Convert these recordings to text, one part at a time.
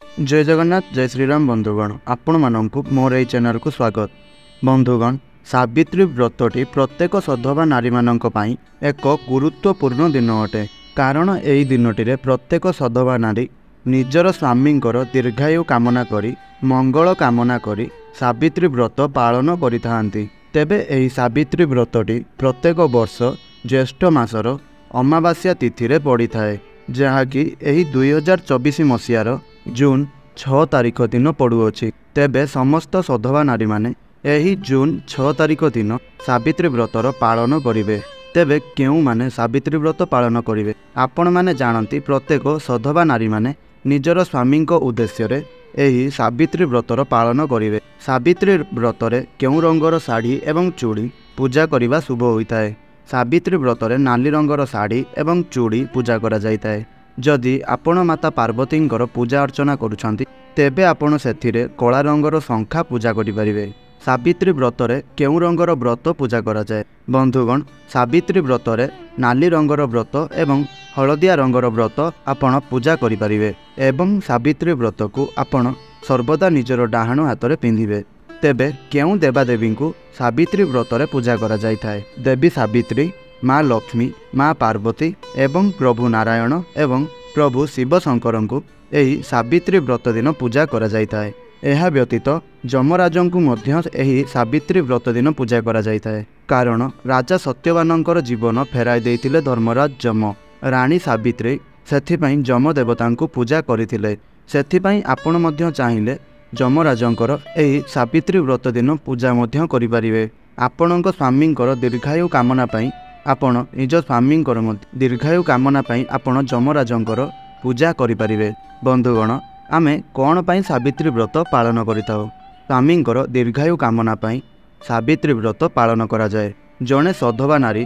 जय जगन्नाथ जय श्रीराम बंधुगण आपण मानक मोर ये चैनल को स्वागत। बंधुगण सावित्री व्रतटी प्रत्येक सधवा नारी मानक पई एक गुरुत्वपूर्ण दिन अटे। कारण यही दिनटी प्रत्येक सधवा नारी निजर स्वामींकर दीर्घायु कामना करी मंगल कामना करी सावित्री व्रत पालन करिथांती। तेबे एही सावित्री व्रतटी प्रत्येक वर्ष ज्येष्ठ मासर अमावास्या तिथि रे पड़ी थाए, जहाँकि एही 2024 मसीहार जून 6 तारिख दिन पड़ुअछि। तेबे समस्त सधवा नारी माने एही जून 6 तारिख दिन सावित्री व्रतर पालन करिवे। तेबे केउ माने सावित्री व्रत पालन करिवे आपण माने जानती। प्रत्येक सधवा नारी माने निजर स्वामी उद्देश्य रे एही सावित्री व्रतर पालन करिवे। सावित्री व्रतरे केउ रंगर साड़ी एवं चूड़ी पूजा करिवा शुभ होइताए। सावित्री व्रतरे नाली रंगर साड़ी एवं चूड़ी पूजा करा जाइताए। जदि आपण माता पार्वतींकर पूजा अर्चना करुछंती तेबे आपण सेथिरे कला रंगर शंखा पूजा करिपारिबे। सावित्री व्रतरे केउ रंगर व्रत पूजा करा जाए। बंधुगण सावित्री व्रतरे नाली रंगर व्रत एवं हलदिया रंगर व्रत आपण पूजा करिपारिबे एवं सावित्री व्रत को आपण सर्वदा निजर डाहाण हाथ में पिंधिबे। तेबे केउ देवादेवी को सावित्री व्रतरे पूजा करा जाइथाए। देवी सावित्री, माँ लक्ष्मी, माँ पार्वती एवं प्रभु नारायण एवं प्रभु शिव शंकर को यही सावित्री व्रत दिन पूजा करा जाइथाए। एहा व्यतीत जमराजंकु मध्य एही सावित्री व्रत दिन पूजा करा जाइथाए। कारण राजा सत्यवानंकर जीवन फेराई देइथिले धर्मराज जम। रानी सावित्री सेथिपई जम देवतांकु पूजा करिथिले। सेथिपई आपण मध्य चाहिए जमराजंकर एही सावित्री व्रत दिन पूजा मध्य करिपारिबे। आपणक स्वामींकर दीर्घायु कामना पई आपण निज स्वामींकर दीर्घायु कामना पई आपण जमराजंकर पूजा करिपारिबे। बंधुगण आमे कौन पाई सावित्री व्रत पालन करिताओ? स्वामींकर दीर्घायु कामना पई सावित्री व्रत पालन करा जाए। जणे सधवा नारी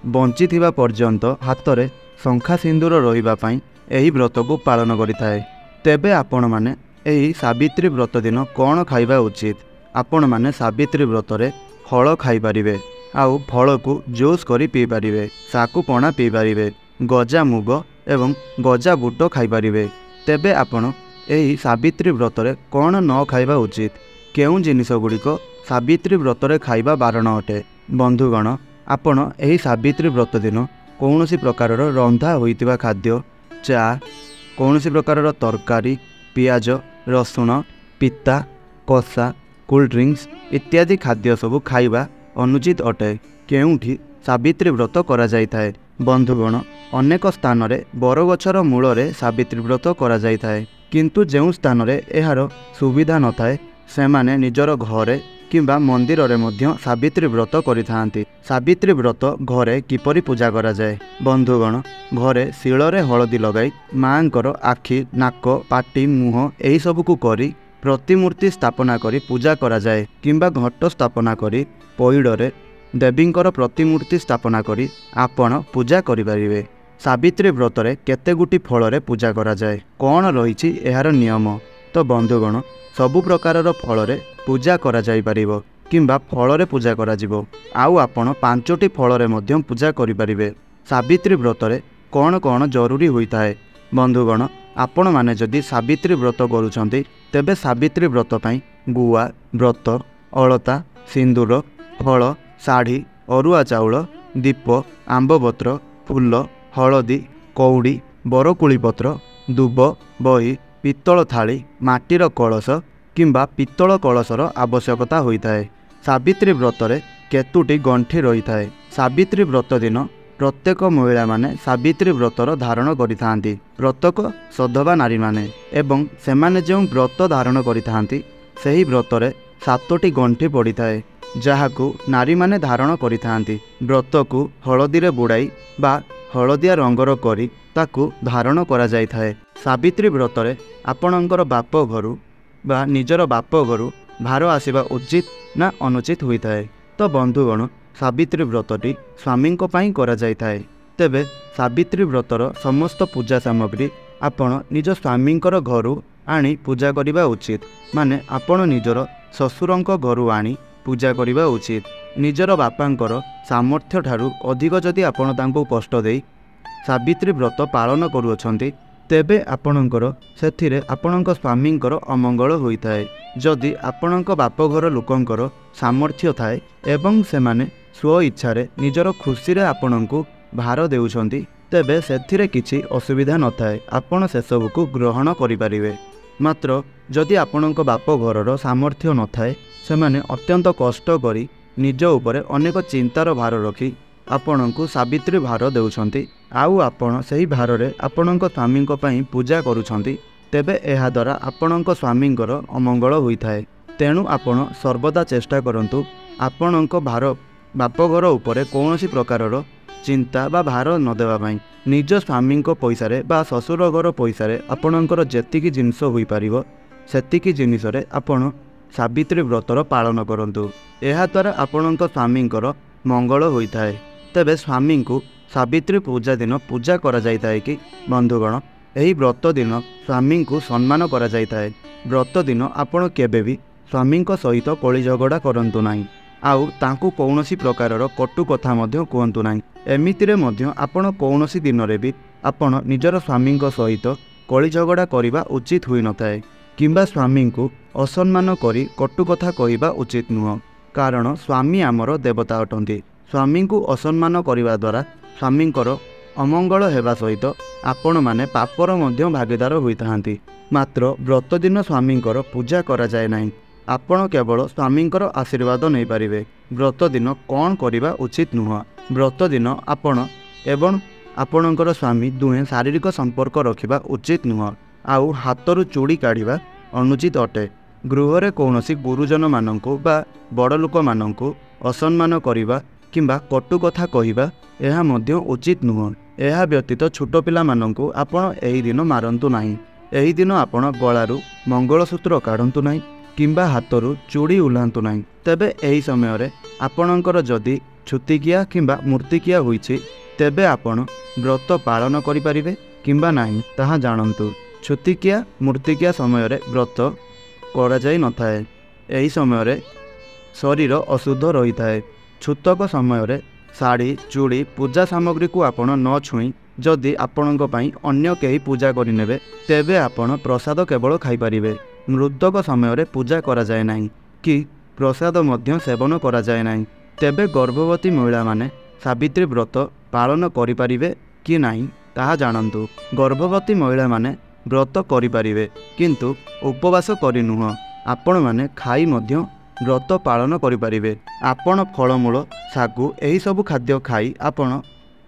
बंची थिबा पर्यंत हातरे शंखा सिंदूर रहिबा पई एही व्रत को पालन करिताए। तेबे आपण माने एही सावित्री व्रत दिन कौन खाइबा उचित? आपण माने सावित्री व्रतरे फल खाई पारिबे, आउ फल को जूस करी पी पारिबे, साकु पणा पी पारिबे, गजा मुग एवं गजा बूट खाई पारिबे। तेबे आपण एही सावित्री व्रतरे कौन न खाइबा उचित? केउ जिनिस गुड़िक सावित्री व्रतरे खाइबा बारण अटे? बंधुगण आपण एही सावित्री व्रत दिन कौनसी प्रकारर रंधा होइतिबा खाद्य, चा, कौनसी प्रकारर तरकारी, पियाज, रसुण, पिता, कषा, कोल्ड ड्रिंक्स इत्यादि खाद्य सबु खाइबा अनुचित अटे। केउठी सावित्री व्रत करा जाइथाए। बंधुगण अनेक स्थान रे बरगछर मूल रे सावित्री व्रत करा जाइथाए, किंतु जेउ स्थान रे एहार सुविधा न थाए सेमाने निजर घरे किंबा मंदिर रे मध्य सावित्री व्रत करिथांती। सावित्री व्रत घरे किपरि पूजा करा जाए? बंधुगण घरे शिଳରେ हलदी लगाई मांकर आखि, नाक, पाटी, मुह एही सब को करी प्रतिमूर्ति स्थापना करी पूजा करा जाए। किंबा घट स्थापना करी पैड़े देवींकर प्रतिमूर्ति स्थापना करी आपण पूजा करिपारिबे। सावित्री व्रतरे केते गुटी फल पूजा करा जाए? कौन रही एहार नियम? तो बंधुगण सबु प्रकारर फल पूजा करा जाई परिबो किंबा फल पूजा करा जिवो। आउ आपण 5टी फल मध्य पूजा करिपारिबे। सावित्री व्रतरे कौन कौन जरूरी होइताए? बंधुगण आपण माने जदि सावित्री व्रत करूछंती तेबे सावित्री व्रत पई गुआ, व्रत, अलता, सिंदूर, फल, साड़ी, अरुआ चाउल, दीप, आंबपत्र, फूल, हलदी, कौड़ी, बरकुली पत्र, दुब, बही, पित्तल थाली, माटीर कलश किंबा पित्तल कलशर आवश्यकता होइताए। सावित्री व्रतरे केतुटी गंठी रही थाए। सावित्री व्रत दिन प्रत्येक महिला माने सावित्री व्रतर धारण करिथांती। प्रत्येक सधवा नारी माने एवं सेमाने जो व्रत धारण करिथांती सेही व्रतरे 7टी गंठी पड़ी थाए, जहाकू नारी माने धारण करिथांती। व्रत को हलदी रे बुड़ाई बा हलदिया रंगर करी ताकू धारण करा जाय थाए। सावित्री व्रतरे आपणकर बाप घरु बा निजर बाप घरु भार आसीबा उचित ना अनुचित होइथाए? तो बंधुगण सावित्री व्रतटी स्वामी पई करा जाय थाए। तेबे सावित्री व्रतर समस्त पूजा सामग्री आपण निज स्वामींकर घरु आनी पूजा करिबा उचित। माने आपण निजर ससुरंक घरु आनी पूजा करिबा उचित। निजर बापांकर सामर्थ्य ठारू अधिक जदि आपण तांको कष्ट देई सावित्री व्रत पालन करूछंती ତେବେ ଆପଣଙ୍କର ସେଥିରେ ଆପଣଙ୍କ ସ୍ୱାମୀଙ୍କର ଅମଙ୍ଗଳ ହୋଇଥାଏ। ଯଦି ଆପଣଙ୍କ ବାପଘର ଲୋକଙ୍କର ସାମର୍ଥ୍ୟ ଥାଏ ଏବଂ ସେମାନେ ସ୍ୱଇଚ୍ଛାରେ ନିଜର ଖୁସିରେ ଆପଣଙ୍କୁ ଭାର ଦେଉଛନ୍ତି, ତେବେ ସେଥିରେ କିଛି ଅସୁବିଧା ନଥାଏ, ଆପଣ ସେସବୁକୁ ଗ୍ରହଣ କରିପାରିବେ। ମାତ୍ର ଯଦି ଆପଣଙ୍କ ବାପଘରର ସାମର୍ଥ୍ୟ ନଥାଏ, ସେମାନେ ଅତ୍ୟନ୍ତ କଷ୍ଟ କରି ନିଜ ଉପରେ ଅନେକ ଚିନ୍ତାର ଭାର ରଖି ଆପଣଙ୍କୁ ସାବିତ୍ରୀ ଭାର ଦେଉଛନ୍ତି, ଆଉ ଆପଣ ସେହି ଭାରରେ ଆପଣଙ୍କ ସ୍ୱାମୀଙ୍କ ପାଇଁ ପୂଜା କରୁଛନ୍ତି, ତେବେ ଏହାଦ୍ୱାରା ଆପଣଙ୍କ ସ୍ୱାମୀଙ୍କର ଅମଙ୍ଗଳ ହୋଇଥାଏ। ତେଣୁ ଆପଣ ସର୍ବଦା ଚେଷ୍ଟା କରନ୍ତୁ ଆପଣଙ୍କ ବାପଘର ଉପରେ କୌଣସି ପ୍ରକାରର ଚିନ୍ତା ବା ଭାର ନ ଦେବା ପାଇଁ। ନିଜ ସ୍ୱାମୀଙ୍କ ପଇସାରେ ବା ଶ୍ୱଶୁର ଘର ପଇସାରେ ଆପଣଙ୍କର ଯେତିକି ଜିନିଷ ହୋଇପାରିବ ସେତିକି ଜିନିଷରେ ଆପଣ ସାବିତ୍ରୀ ବ୍ରତର ପାଳନ କରନ୍ତୁ। ଏହାଦ୍ୱାରା ଆପଣଙ୍କ ସ୍ୱାମୀଙ୍କର ମଙ୍ଗଳ ହୋଇଥାଏ। ତେବେ ସ୍ୱାମୀଙ୍କୁ ସାବିତ୍ରୀ ପୂଜା ଦିନ ପୂଜା କରାଯାଇଥାଏ କି ବନ୍ଧୁଗଣ? ଏହି ବ୍ରତ ଦିନ ସ୍ୱାମୀଙ୍କୁ ସମ୍ମାନ କରାଯାଇଥାଏ। ବ୍ରତ ଦିନ ଆପଣ କେବେ ବି ସ୍ୱାମୀଙ୍କ ସହିତ କଳି ଝଗଡ଼ା କରନ୍ତୁ ନାହିଁ, ଆଉ ତାଙ୍କୁ କୌଣସି ପ୍ରକାରର କଟୁ କଥା ମଧ୍ୟ କୁହନ୍ତୁ ନାହିଁ। ଏମିତିରେ ମଧ୍ୟ ଆପଣ କୌଣସି ଦିନରେ ବି ଆପଣ ନିଜର ସ୍ୱାମୀଙ୍କ ସହିତ କଳି ଝଗଡ଼ା କରିବା ଉଚିତ ହୋଇନଥାଏ, କିମ୍ବା ସ୍ୱାମୀଙ୍କୁ ଅସମ୍ମାନ କରି କଟୁ କଥା କହିବା ଉଚିତ ନୁହଁ। କାରଣ ସ୍ୱାମୀ ଆମର ଦେବତା ଅଟନ୍ତି। ସ୍ୱାମୀଙ୍କୁ ଅସମ୍ମାନ କରିବା ଦ୍ୱାରା ସ୍ୱାମୀଙ୍କର ଅମଙ୍ଗଳ ହେବା ସହିତ ଆପଣମାନେ ପାପର ମଧ୍ୟ ଭାଗୀଦାର ହୋଇଥାନ୍ତି। ମାତ୍ର ବ୍ରତ ଦିନ ସ୍ୱାମୀଙ୍କର ପୂଜା କରାଯାଏ ନାହିଁ, ଆପଣ କେବଳ ସ୍ୱାମୀଙ୍କର ଆଶୀର୍ବାଦ ନେଇପାରିବେ। ବ୍ରତ ଦିନ କ'ଣ କରିବା ଉଚିତ ନୁହଁ? ବ୍ରତ ଦିନ ଆପଣ ଏବଂ ଆପଣଙ୍କର ସ୍ୱାମୀ ଦୁହେଁ ଶାରୀରିକ ସମ୍ପର୍କ ରଖିବା ଉଚିତ ନୁହଁ, ଆଉ ହାତରୁ ଚୁଡ଼ି କାଢ଼ିବା ଅନୁଚିତ ଅଟେ। ଗୃହରେ କୌଣସି ଗୁରୁଜନମାନଙ୍କୁ ବା ବଡ଼ ଲୋକମାନଙ୍କୁ ଅସମ୍ମାନ କରିବା କିମ୍ବା କଟୁ କଥା କହିବା ଏହା ମଧ୍ୟ ଉଚିତ ନୁହଁ। ଏହା ବ୍ୟତୀତ ଛୋଟ ପିଲାମାନଙ୍କୁ ଆପଣ ଏହି ଦିନ ମାରନ୍ତୁ ନାହିଁ। ଏହି ଦିନ ଆପଣ ଗଳାରୁ ମଙ୍ଗଳସୂତ୍ର କାଢ଼ନ୍ତୁ ନାହିଁ କିମ୍ବା ହାତରୁ ଚୁଡ଼ି ଓହ୍ଲାନ୍ତୁ ନାହିଁ। ତେବେ ଏହି ସମୟରେ ଆପଣଙ୍କର ଯଦି ଛୁତିକିଆ କିମ୍ବା ମୂର୍ତ୍ତିକିଆ ହୋଇଛି, ତେବେ ଆପଣ ବ୍ରତ ପାଳନ କରିପାରିବେ କିମ୍ବା ନାହିଁ ତାହା ଜାଣନ୍ତୁ। ଛୁତିକିଆ ମୂର୍ତ୍ତିକିଆ ସମୟରେ ବ୍ରତ କରାଯାଇନଥାଏ। ଏହି ସମୟରେ ଶରୀର ଅଶୁଦ୍ଧ ରହିଥାଏ। ଛୁତକ ସମୟରେ ଶାଢ଼ୀ, ଚୁଡ଼ି, ପୂଜା ସାମଗ୍ରୀକୁ ଆପଣ ନ ଛୁଇଁ ଯଦି ଆପଣଙ୍କ ପାଇଁ ଅନ୍ୟ କେହି ପୂଜା କରିନେବେ, ତେବେ ଆପଣ ପ୍ରସାଦ କେବଳ ଖାଇପାରିବେ। ମୃତକ ସମୟରେ ପୂଜା କରାଯାଏ ନାହିଁ କି ପ୍ରସାଦ ମଧ୍ୟ ସେବନ କରାଯାଏ ନାହିଁ। ତେବେ ଗର୍ଭବତୀ ମହିଳାମାନେ ସାବିତ୍ରୀ ବ୍ରତ ପାଳନ କରିପାରିବେ କି ନାହିଁ ତାହା ଜାଣନ୍ତୁ। ଗର୍ଭବତୀ ମହିଳାମାନେ ବ୍ରତ କରିପାରିବେ, କିନ୍ତୁ ଉପବାସ କରି ନୁହଁ। ଆପଣମାନେ ଖାଇ ମଧ୍ୟ ବ୍ରତ ପାଳନ କରିପାରିବେ। ଆପଣ ଫଳମୂଳ, ଶାଗୁ ଏହିସବୁ ଖାଦ୍ୟ ଖାଇ ଆପଣ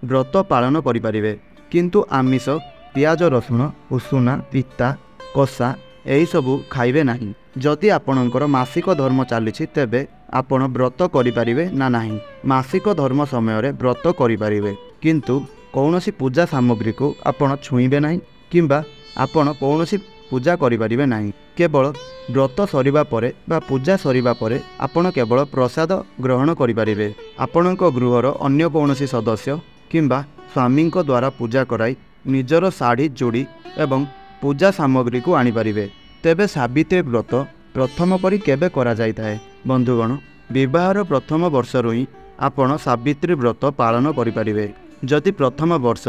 ବ୍ରତ ପାଳନ କରିପାରିବେ, କିନ୍ତୁ ଆମିଷ, ପିଆଜ ରସୁଣ, ଉଷୁନା, ପିତା, କଷା ଏହିସବୁ ଖାଇବେ ନାହିଁ। ଯଦି ଆପଣଙ୍କର ମାସିକ ଧର୍ମ ଚାଲିଛି, ତେବେ ଆପଣ ବ୍ରତ କରିପାରିବେ ନା ନାହିଁ? ମାସିକ ଧର୍ମ ସମୟରେ ବ୍ରତ କରିପାରିବେ, କିନ୍ତୁ କୌଣସି ପୂଜା ସାମଗ୍ରୀକୁ ଆପଣ ଛୁଇଁବେ ନାହିଁ କିମ୍ବା ଆପଣ କୌଣସି ପୂଜା କରିପାରିବେ ନାହିଁ। କେବଳ ବ୍ରତ ସରିବା ପରେ ବା ପୂଜା ସରିବା ପରେ ଆପଣ କେବଳ ପ୍ରସାଦ ଗ୍ରହଣ କରିପାରିବେ। ଆପଣଙ୍କ ଗୃହର ଅନ୍ୟ କୌଣସି ସଦସ୍ୟ କିମ୍ବା ସ୍ୱାମୀଙ୍କ ଦ୍ୱାରା ପୂଜା କରାଇ ନିଜର ଶାଢ଼ୀ, ଚୁଡ଼ି ଏବଂ ପୂଜା ସାମଗ୍ରୀକୁ ଆଣିପାରିବେ। ତେବେ ସାବିତ୍ରୀ ବ୍ରତ ପ୍ରଥମ କରି କେବେ କରାଯାଇଥାଏ? ବନ୍ଧୁଗଣ, ବିବାହର ପ୍ରଥମ ବର୍ଷରୁ ହିଁ ଆପଣ ସାବିତ୍ରୀ ବ୍ରତ ପାଳନ କରିପାରିବେ। ଯଦି ପ୍ରଥମ ବର୍ଷ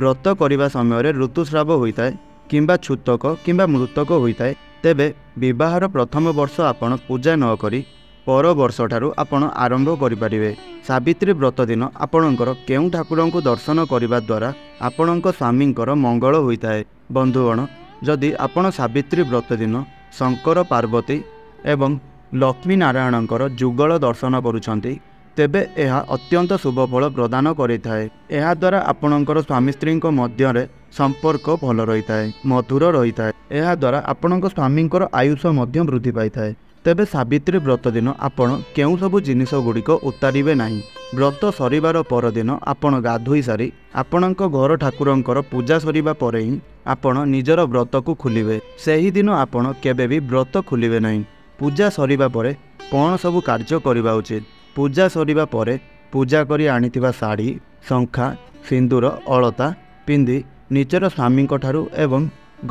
ବ୍ରତ କରିବା ସମୟରେ ଋତୁସ୍ରାବ ହୋଇଥାଏ କିମ୍ବା ଛୁତକ କିମ୍ବା ମୃତକ ହୋଇଥାଏ, ତେବେ ବିବାହର ପ୍ରଥମ ବର୍ଷ ଆପଣ ପୂଜା ନ କରି ପର ବର୍ଷଠାରୁ ଆପଣ ଆରମ୍ଭ କରିପାରିବେ। ସାବିତ୍ରୀ ବ୍ରତ ଦିନ ଆପଣଙ୍କର କେଉଁ ଠାକୁରଙ୍କୁ ଦର୍ଶନ କରିବା ଦ୍ୱାରା ଆପଣଙ୍କ ସ୍ୱାମୀଙ୍କର ମଙ୍ଗଳ ହୋଇଥାଏ? ବନ୍ଧୁଗଣ, ଯଦି ଆପଣ ସାବିତ୍ରୀ ବ୍ରତ ଦିନ ଶଙ୍କର, ପାର୍ବତୀ ଏବଂ ଲକ୍ଷ୍ମୀ ନାରାୟଣଙ୍କର ଯୁଗଳ ଦର୍ଶନ କରୁଛନ୍ତି, ତେବେ ଏହା ଅତ୍ୟନ୍ତ ଶୁଭଫଳ ପ୍ରଦାନ କରିଥାଏ। ଏହାଦ୍ୱାରା ଆପଣଙ୍କର ସ୍ୱାମୀ ସ୍ତ୍ରୀଙ୍କ ମଧ୍ୟରେ ସମ୍ପର୍କ ଭଲ ରହିଥାଏ, ମଧୁର ରହିଥାଏ। ଏହାଦ୍ୱାରା ଆପଣଙ୍କ ସ୍ୱାମୀଙ୍କର ଆୟୁଷ ମଧ୍ୟ ବୃଦ୍ଧି ପାଇଥାଏ। ତେବେ ସାବିତ୍ରୀ ବ୍ରତ ଦିନ ଆପଣ କେଉଁ ସବୁ ଜିନିଷ ଗୁଡ଼ିକ ଉତାରିବେ ନାହିଁ? ବ୍ରତ ସରିବାର ପରଦିନ ଆପଣ ଗାଧୋଇ ସାରି ଆପଣଙ୍କ ଘର ଠାକୁରଙ୍କର ପୂଜା ସରିବା ପରେ ହିଁ ଆପଣ ନିଜର ବ୍ରତକୁ ଖୋଲିବେ। ସେହିଦିନ ଆପଣ କେବେ ବି ବ୍ରତ ଖୋଲିବେ ନାହିଁ। ପୂଜା ସରିବା ପରେ କ'ଣ ସବୁ କାର୍ଯ୍ୟ କରିବା ଉଚିତ? ପୂଜା ସରିବା ପରେ ପୂଜା କରି ଆଣିଥିବା ଶାଢ଼ୀ, ଶଙ୍ଖା, ସିନ୍ଦୁର, ଅଳତା ପିନ୍ଧି ନିଜର ସ୍ୱାମୀଙ୍କ ଠାରୁ ଏବଂ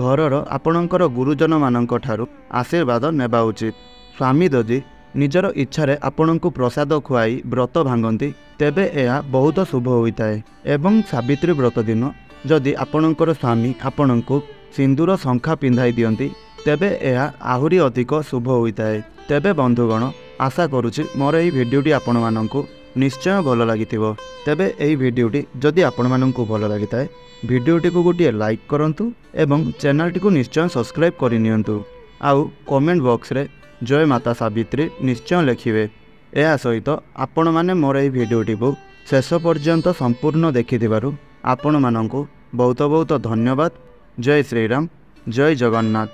ଘରର ଆପଣଙ୍କର ଗୁରୁଜନମାନଙ୍କ ଠାରୁ ଆଶୀର୍ବାଦ ନେବା ଉଚିତ। ସ୍ୱାମୀ ଯଦି ନିଜର ଇଚ୍ଛାରେ ଆପଣଙ୍କୁ ପ୍ରସାଦ ଖୁଆଇ ବ୍ରତ ଭାଙ୍ଗନ୍ତି, ତେବେ ଏହା ବହୁତ ଶୁଭ ହୋଇଥାଏ ଏବଂ ସାବିତ୍ରୀ ବ୍ରତ ଦିନ जदि आपणकर स्वामी आपणको सिंदूर शंखा पिंधाई दियंती तेबे यह आहुरी अधिक शुभ होता है। तेबे बंधुगण आशा करुछि मोर एही भिडियोटी आपण माननकु निश्चय भल लागिथिबो। तेबे एही भिडियोटी जदि आपण माननकु भल लागिताए भिडियोटी को गोटे लाइक करंतु एवं चैनल को निश्चय सब्सक्राइब करनियंतु। आउ कमेंट बॉक्स रे जय माता सावित्री निश्चय लिखिबे। यह सहित आपण माने मोर एही भिडियोटी को शेष पर्यंत संपूर्ण देखिथिबारु आपण माननकु बहुत बहुत धन्यवाद। जय श्रीराम, जय जगन्नाथ।